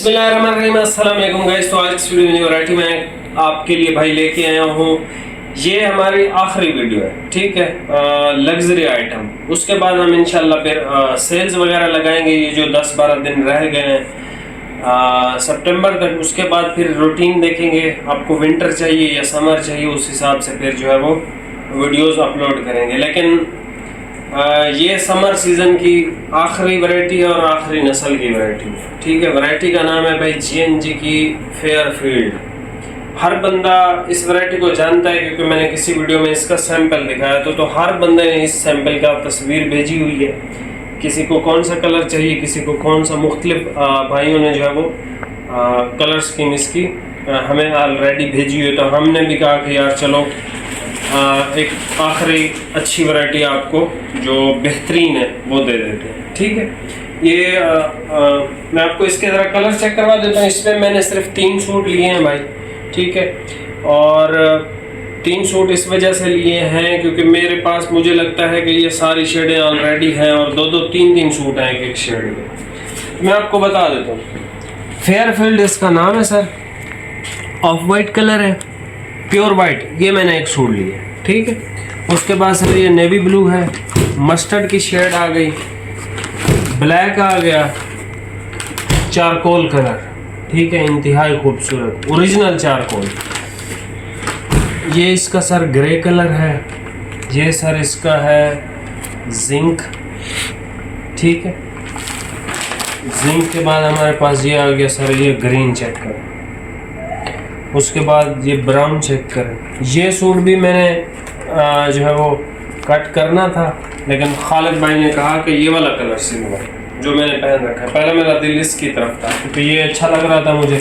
बिस्मिल्लाहिर्रहमानिर्रहीम, अस्सलाम वालेकुम गाइस। तो आज इस वीडियो में वैरायटी में आपके लिए भाई लेके आया हूँ। ये हमारी आखिरी वीडियो है, ठीक है, लग्जरी आइटम। उसके बाद हम इंशाल्लाह फिर सेल्स वगैरह लगाएंगे, ये जो 10-12 दिन रह गए हैं सितंबर तक। उसके बाद फिर रूटीन देखेंगे, आपको विंटर चाहिए या समर चाहिए, उस हिसाब से फिर जो है वो वीडियोस अपलोड करेंगे। लेकिन ये समर सीज़न की आखिरी वैरायटी है और आखिरी नस्ल की वैरायटी है, ठीक है। वैरायटी का नाम है भाई GNG की फेयरफील्ड। हर बंदा इस वैरायटी को जानता है क्योंकि मैंने किसी वीडियो में इसका सैंपल दिखाया तो हर बंदे ने इस सैंपल का तस्वीर भेजी हुई है। किसी को कौन सा कलर चाहिए, किसी को कौन सा, मुख्तलिफ भाइयों ने जो है वो कलर स्कीम इसकी हमें ऑलरेडी भेजी हुई है। तो हमने भी कहा कि यार चलो एक आखिरी अच्छी वैरायटी आपको जो बेहतरीन है वो दे देते हैं, ठीक है। ये मैं आपको इसके ज़रा कलर चेक करवा देता हूँ। इसमें मैंने सिर्फ 3 सूट लिए हैं भाई, ठीक है। और 3 सूट इस वजह से लिए हैं क्योंकि मेरे पास मुझे लगता है कि ये सारी शेडें ऑलरेडी हैं और 2-2, 3-3 सूट हैं एक शेड के। मैं आपको बता देता हूँ, फेयरफील्ड इसका नाम है सर। ऑफ वाइट कलर है, प्योर वाइट। ये मैंने एक सूट लिया, ठीक है। उसके बाद सर ये नेवी ब्लू है, मस्टर्ड की शेड आ गई, ब्लैक आ गया, चारकोल कलर, ठीक है, इंतहाई खूबसूरत ओरिजिनल चारकोल। ये इसका सर ग्रे कलर है, ये सर इसका है जिंक, ठीक है। जिंक के बाद हमारे पास ये आ गया सर ये ग्रीन चेक करें, उसके बाद ये ब्राउन चेक करें। ये सूट भी मैंने जो है वो कट करना था, लेकिन खालिद भाई ने कहा कि ये वाला कलर सिलवा जो मैंने पहन रखा है। पहले मेरा दिल इसकी तरफ था क्योंकि ये अच्छा लग रहा था मुझे।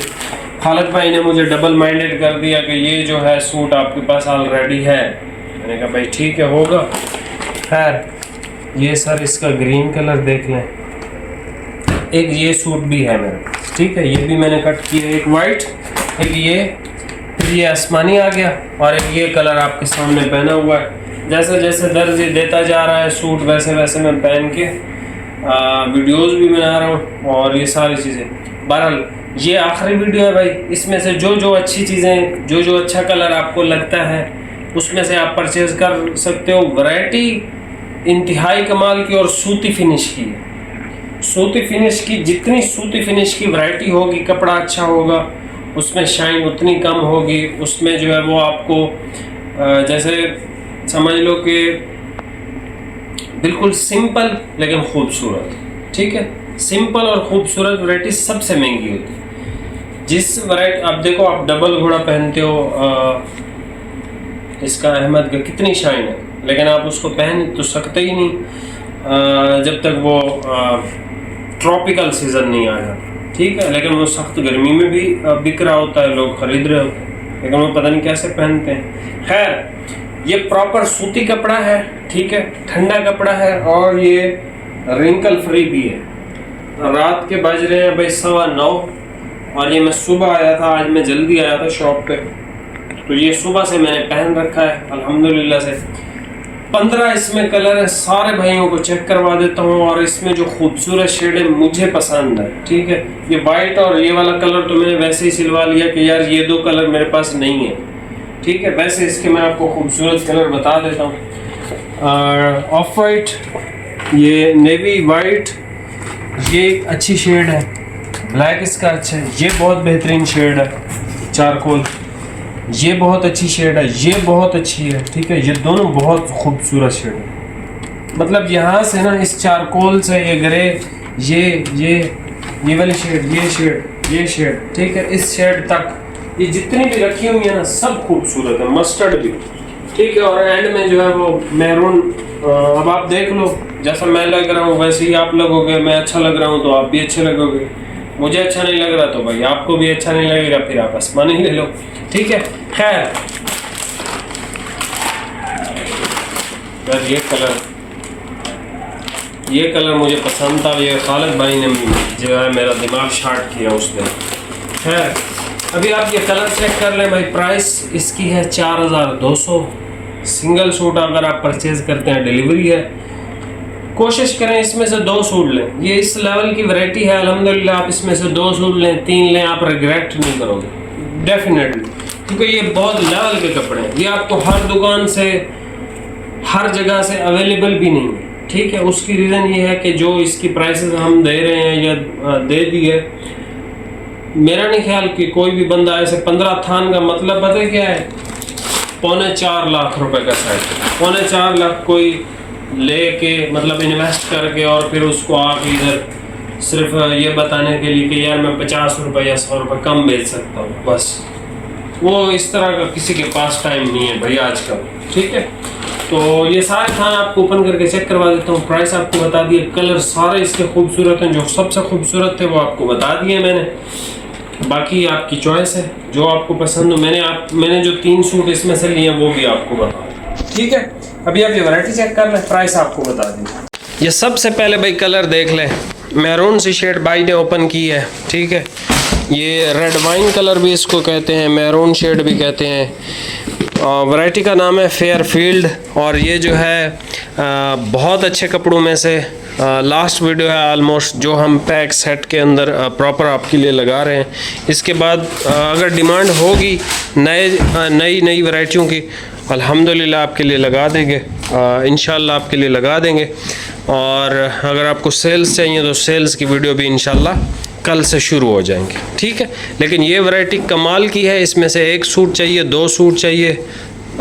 खालिद भाई ने मुझे डबल माइंडेड कर दिया कि ये जो है सूट आपके पास ऑलरेडी है। मैंने कहा भाई ठीक है, होगा। खैर ये सर इसका ग्रीन कलर देख लें। एक ये सूट भी है मेरा, ठीक है, ये भी मैंने कट किया। एक वाइट, एक ये आसमानी आ गया और एक ये कलर आपके सामने पहना हुआ है। जैसे जैसे दर्ज देता जा रहा है सूट वैसे वैसे मैं पहन के वीडियोस भी बना रहा हूँ और ये सारी चीज़ें। बहरहाल ये आखिरी वीडियो है भाई। इसमें से जो अच्छी चीज़ें, जो अच्छा कलर आपको लगता है उसमें से आप परचेज़ कर सकते हो। वैरायटी इंतहाई कमाल की और सूती फिनिश की है। सूती फिनिश की, जितनी सूती फिनिश की वैरायटी होगी, कपड़ा अच्छा होगा, उसमें शाइन उतनी कम होगी। उसमें जो है वो आपको जैसे समझ लो कि बिल्कुल सिंपल लेकिन खूबसूरत, ठीक है। सिंपल और खूबसूरत वैरायटी सबसे महंगी होती है। जिस वैरायटी आप देखो, आप डबल घोड़ा पहनते हो, इसका अहमद का कितनी शाइन है, लेकिन आप उसको पहन तो सकते ही नहीं जब तक वो ट्रॉपिकल सीज़न नहीं आया, ठीक है। लेकिन वो सख्त गर्मी में भी बिक रहा होता है, लोग खरीद रहे होते हैं, लेकिन वो पता नहीं कैसे पहनते हैं। खैर ये प्रॉपर सूती कपड़ा है, ठीक है, ठंडा कपड़ा है और ये रिंकल फ्री भी है। रात के बज रहे हैं भाई 9:15 और ये मैं सुबह आया था, आज मैं जल्दी आया था शॉप पे, तो ये सुबह से मैंने पहन रखा है अल्हम्दुलिल्लाह से। 15 इसमें कलर है, सारे भाइयों को चेक करवा देता हूँ। और इसमें जो खूबसूरत शेड है मुझे पसंद है, ठीक है। ये वाइट और ये वाला कलर तो मैंने वैसे ही सिलवा लिया कि यार ये 2 कलर मेरे पास नहीं है, ठीक है। वैसे इसके मैं आपको खूबसूरत कलर बता देता हूँ। ऑफ वाइट, ये नेवी वाइट, ये एक अच्छी शेड है। ब्लैक इसका अच्छा है, ये बहुत बेहतरीन शेड है। चारकोल, ये बहुत अच्छी शेड है, ये बहुत अच्छी है, ठीक है। ये दोनों बहुत खूबसूरत शेड है। मतलब यहाँ से ना इस चारकोल से ये ग्रे, ये वाली शेड, ये शेड, ठीक है, इस शेड तक ये जितनी भी रखी हुई है ना सब खूबसूरत है। मस्टर्ड भी, ठीक है। और एंड में जो है वो मैरून। अब आप देख लो, जैसा मैं लग रहा हूँ वैसे ही आप लगोगे। मैं अच्छा लग रहा हूँ तो आप भी अच्छे लगोगे। मुझे अच्छा नहीं लग रहा तो भाई आपको भी अच्छा नहीं लगेगा, फिर आप आसमानी ले लो, ठीक है। खैर ये कलर मुझे पसंद था, ये खालिद भाई ने जो है मेरा दिमाग शार्ट किया उस दिन। खैर अभी आप ये कलर चेक कर लें भाई। प्राइस इसकी है 4200। सिंगल सूट अगर आप परचेज करते हैं डिलीवरी है, कोशिश करें इसमें से 2 सूट लें। ये इस लेवल की वैरायटी है अल्हम्दुलिल्लाह, आप इसमें से 2 सूट लें, 3 लें, आप रिग्रेट नहीं करोगे डेफिनेटली, क्योंकि ये बहुत लेवल के कपड़े हैं। ये आपको हर दुकान से, हर जगह से अवेलेबल भी नहीं है, ठीक है। उसकी रीज़न ये है कि जो इसकी प्राइसेस हम दे रहे हैं या दे दी है, मेरा नहीं ख्याल कि कोई भी बंदा ऐसे 15 थान का मतलब पता है क्या है, 3.25 लाख रुपए का सेट, 3.25 लाख कोई लेके मतलब इन्वेस्ट करके और फिर उसको आके इधर सिर्फ ये बताने के लिए कि यार मैं 50 रुपये या 100 रुपये कम बेच सकता हूँ, बस वो इस तरह का किसी के पास टाइम नहीं है भाई आजकल, ठीक है। तो ये सारे थान आपको ओपन करके चेक करवा देता हूँ, प्राइस आपको बता दिए, कलर सारे इसके खूबसूरत हैं, जो सबसे खूबसूरत थे वो आपको बता दिए मैंने, बाकी आपकी चॉइस है जो आपको पसंद हो। मैंने जो 3 सूट इसमें से लिए वो भी आपको बता दें, ठीक है। अभी आप ये वैरायटी चेक कर लें, प्राइस आपको बता दें। ये सबसे पहले भाई कलर देख लें, मैरून सी शेड भाई ने ओपन की है, ठीक है। ये रेड वाइन कलर भी इसको कहते हैं, मैरून शेड भी कहते हैं। वैरायटी का नाम है फेयर फील्ड, और ये जो है बहुत अच्छे कपड़ों में से लास्ट वीडियो है ऑलमोस्ट, जो हम पैक सेट के अंदर प्रॉपर आपके लिए लगा रहे हैं। इसके बाद अगर डिमांड होगी नई वैरायटियों की, अल्हम्दुलिल्लाह आपके लिए लगा देंगे, इंशाल्लाह आपके लिए लगा देंगे। और अगर आपको सेल्स चाहिए तो सेल्स की वीडियो भी इंशाल्लाह कल से शुरू हो जाएंगे, ठीक है। लेकिन ये वैरायटी कमाल की है, इसमें से 1 सूट चाहिए, 2 सूट चाहिए,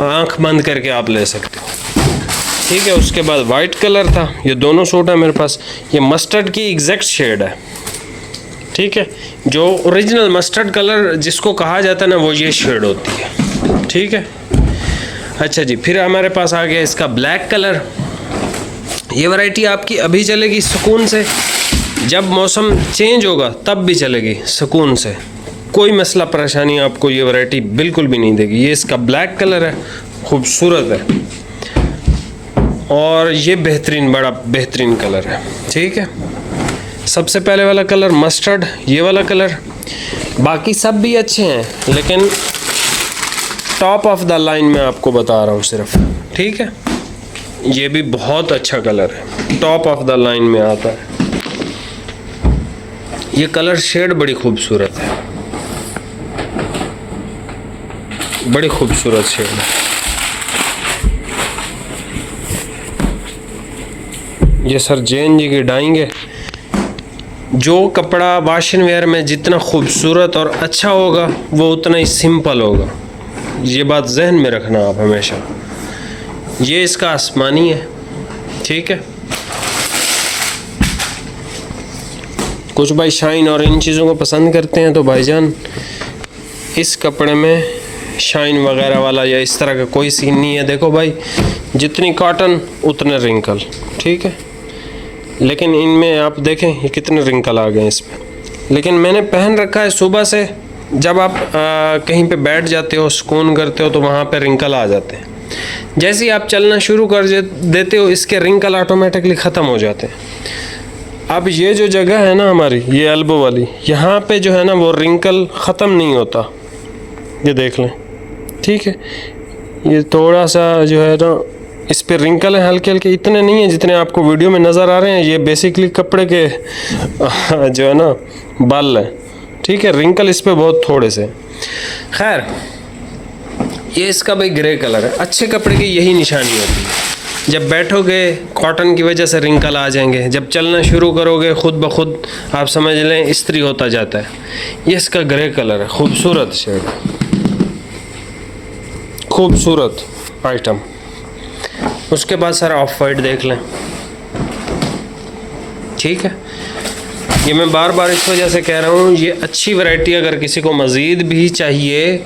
आंख बंद करके आप ले सकते हो, ठीक है। उसके बाद वाइट कलर था, ये दोनों सूट है मेरे पास। ये मस्टर्ड की एग्जैक्ट शेड है, ठीक है। जो ओरिजिनल मस्टर्ड कलर जिसको कहा जाता है ना, वो ये शेड होती है, ठीक है। अच्छा जी, फिर हमारे पास आ गया इसका ब्लैक कलर। ये वैरायटी आपकी अभी चलेगी सुकून से, जब मौसम चेंज होगा तब भी चलेगी सुकून से, कोई मसला परेशानी आपको ये वैरायटी बिल्कुल भी नहीं देगी। ये इसका ब्लैक कलर है, खूबसूरत है, और ये बड़ा बेहतरीन कलर है, ठीक है। सबसे पहले वाला कलर मस्टर्ड, ये वाला कलर, बाकी सब भी अच्छे हैं लेकिन टॉप ऑफ द लाइन में आपको बता रहा हूँ सिर्फ, ठीक है। ये भी बहुत अच्छा कलर है, टॉप ऑफ द लाइन में आता है। ये कलर शेड बड़ी खूबसूरत है, बड़ी खूबसूरत शेड है। ये सर जैन जी की डाइंग है। जो कपड़ा वाशन वेयर में जितना खूबसूरत और अच्छा होगा वो उतना ही सिंपल होगा, ये बात जहन में रखना आप हमेशा। ये इसका आसमानी है, ठीक है। कुछ भाई शाइन और इन चीज़ों को पसंद करते हैं, तो भाईजान इस कपड़े में शाइन वगैरह वाला या इस तरह का कोई सीन नहीं है। देखो भाई, जितनी कॉटन उतने रिंकल, ठीक है। लेकिन इनमें आप देखें ये कितने रिंकल आ गए इसमें। लेकिन मैंने पहन रखा है सुबह से, जब आप कहीं पे बैठ जाते हो, सुकून करते हो, तो वहाँ पे रिंकल आ जाते हैं। जैसे ही आप चलना शुरू कर देते हो, इसके रिंकल ऑटोमेटिकली ख़त्म हो जाते हैं। अब ये जो जगह है ना हमारी, ये एल्बो वाली, यहाँ पे जो है ना वो रिंकल ख़त्म नहीं होता, ये देख लें, ठीक है। ये थोड़ा सा जो है ना इस पे रिंकल है, हल्के हल्के, इतने नहीं है जितने आपको वीडियो में नज़र आ रहे हैं। ये बेसिकली कपड़े के जो है ना बाल है, ठीक है। रिंकल इस पे बहुत थोड़े से। खैर, ये इसका भाई ग्रे कलर है। अच्छे कपड़े की यही निशानी होती है, जब बैठोगे कॉटन की वजह से रिंकल आ जाएंगे, जब चलना शुरू करोगे खुद ब खुद आप समझ लें इस्त्री होता जाता है। ये इसका ग्रे कलर है, खूबसूरत शेड, खूबसूरत आइटम। उसके बाद सर ऑफ वाइट देख लें, ठीक है। ये मैं बार बार इस वजह से कह रहा हूँ, ये अच्छी वैरायटी अगर किसी को मज़ीद भी चाहिए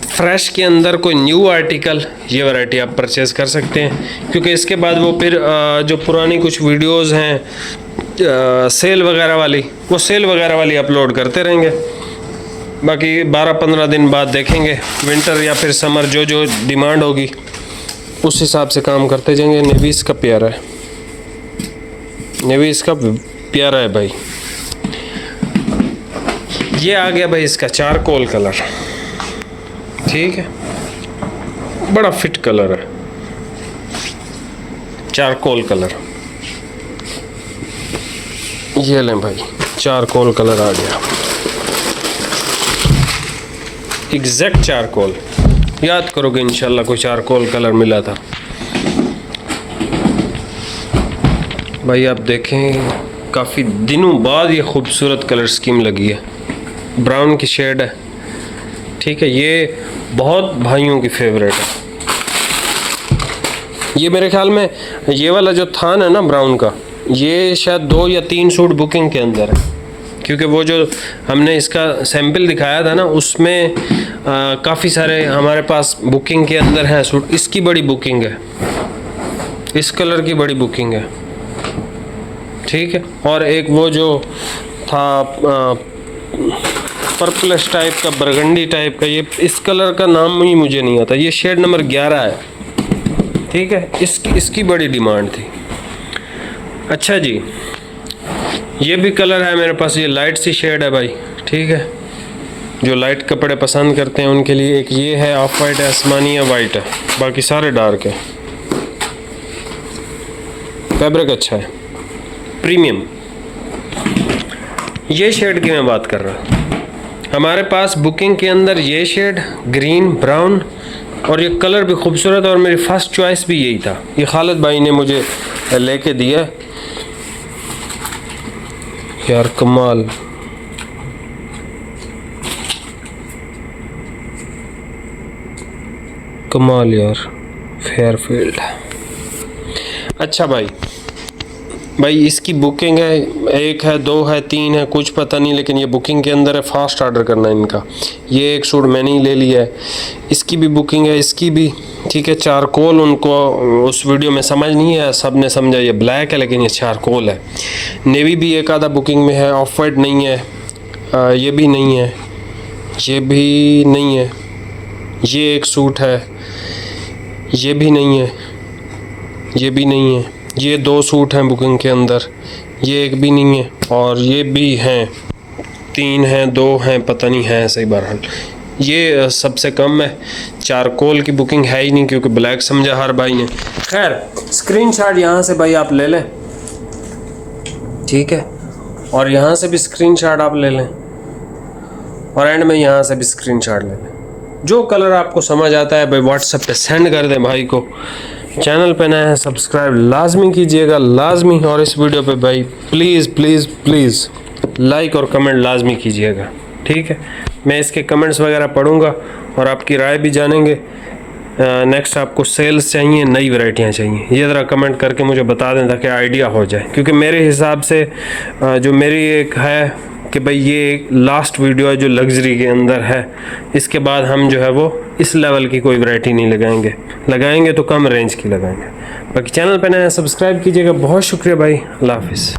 फ्रेश के अंदर कोई न्यू आर्टिकल, ये वैरायटी आप परचेज़ कर सकते हैं। क्योंकि इसके बाद वो फिर जो पुरानी कुछ वीडियोस हैं सेल वगैरह वाली, वो सेल वगैरह वाली अपलोड करते रहेंगे। बाकी 12-15 दिन बाद देखेंगे, विंटर या फिर समर जो जो डिमांड होगी उस हिसाब से काम करते जाएंगे। नेवी इसका प्यारा है, नेवी इसका प्यारा है भाई। ये आ गया भाई इसका चारकोल कलर, ठीक है। बड़ा फिट कलर है, चारकोल कलर। ये लें भाई, चारकोल कलर आ गया, एग्जैक्ट चारकोल। याद करोगे इंशाल्लाह कोई चारकोल कलर मिला था भाई। आप देखें काफ़ी दिनों बाद ये खूबसूरत कलर स्कीम लगी है, ब्राउन की शेड है, ठीक है। ये बहुत भाइयों की फेवरेट है। ये मेरे ख्याल में ये वाला जो थान है ना ब्राउन का, ये शायद 2 या 3 सूट बुकिंग के अंदर है, क्योंकि वो जो हमने इसका सैंपल दिखाया था ना उसमें काफ़ी सारे हमारे पास बुकिंग के अंदर हैं सूट। इसकी बड़ी बुकिंग है, इस कलर की बड़ी बुकिंग है, ठीक है। और एक वो जो था पर्पलश टाइप का, बरगंडी टाइप का, ये इस कलर का नाम ही मुझे नहीं आता, ये शेड नंबर 11 है, ठीक है। इसकी बड़ी डिमांड थी। अच्छा जी, ये भी कलर है मेरे पास, ये लाइट सी शेड है भाई, ठीक है। जो लाइट कपड़े पसंद करते हैं उनके लिए एक ये है, ऑफ वाइट है, आसमानी है, वाइट है, बाकी सारे डार्क है। फैब्रिक अच्छा है, प्रीमियम। ये शेड की मैं बात कर रहा, हमारे पास बुकिंग के अंदर ये शेड, ग्रीन, ब्राउन, और ये कलर भी खूबसूरत, और मेरी फर्स्ट चॉइस भी यही था। ये खालिद भाई ने मुझे लेके दिया यार, कमाल। कमाल यार, फेयरफील्ड। अच्छा भाई, इसकी बुकिंग है, 1 है, 2 है, 3 है, कुछ पता नहीं, लेकिन ये बुकिंग के अंदर है। फास्ट ऑर्डर करना है इनका। ये एक सूट मैंने ही ले लिया है, इसकी भी बुकिंग है, इसकी भी, ठीक है। चारकोल उनको उस वीडियो में समझ नहीं है, सब ने समझा ये ब्लैक है, लेकिन ये चारकोल है। नेवी भी एक आधा बुकिंग में है, ऑफ वाइट नहीं है, ये भी नहीं है, ये भी नहीं है, ये एक सूट है, ये भी नहीं है, ये भी नहीं है, ये 2 सूट हैं बुकिंग के अंदर, ये एक भी नहीं है, और ये भी हैं, 3 हैं, 2 हैं, पता नहीं है सही। बहरहाल ये सबसे कम है, चारकोल की बुकिंग है ही नहीं, क्योंकि ब्लैक समझा हर भाई ने। खैर, स्क्रीनशॉट यहाँ से भाई आप ले लें, ठीक है, और यहाँ से भी स्क्रीनशॉट आप ले लें, और एंड में यहाँ से भी स्क्रीनशॉट ले लें। जो कलर आपको समझ आता है भाई व्हाट्सएप पे सेंड कर दें भाई को। चैनल पे नया है, सब्सक्राइब लाजमी कीजिएगा, लाजमी। और इस वीडियो पे भाई प्लीज़ प्लीज़ प्लीज़ लाइक और कमेंट लाजमी कीजिएगा, ठीक है। मैं इसके कमेंट्स वगैरह पढ़ूंगा और आपकी राय भी जानेंगे। नेक्स्ट आपको सेल्स चाहिए, नई वैरायटियाँ चाहिए, ये ज़रा कमेंट करके मुझे बता दें ताकि आइडिया हो जाए। क्योंकि मेरे हिसाब से जो मेरी एक है कि भाई ये लास्ट वीडियो है जो लग्जरी के अंदर है, इसके बाद हम जो है वो इस लेवल की कोई वैरायटी नहीं लगाएंगे तो कम रेंज की लगाएंगे। बाकी चैनल पे नया सब्सक्राइब कीजिएगा। बहुत शुक्रिया भाई, अल्लाह हाफिज़।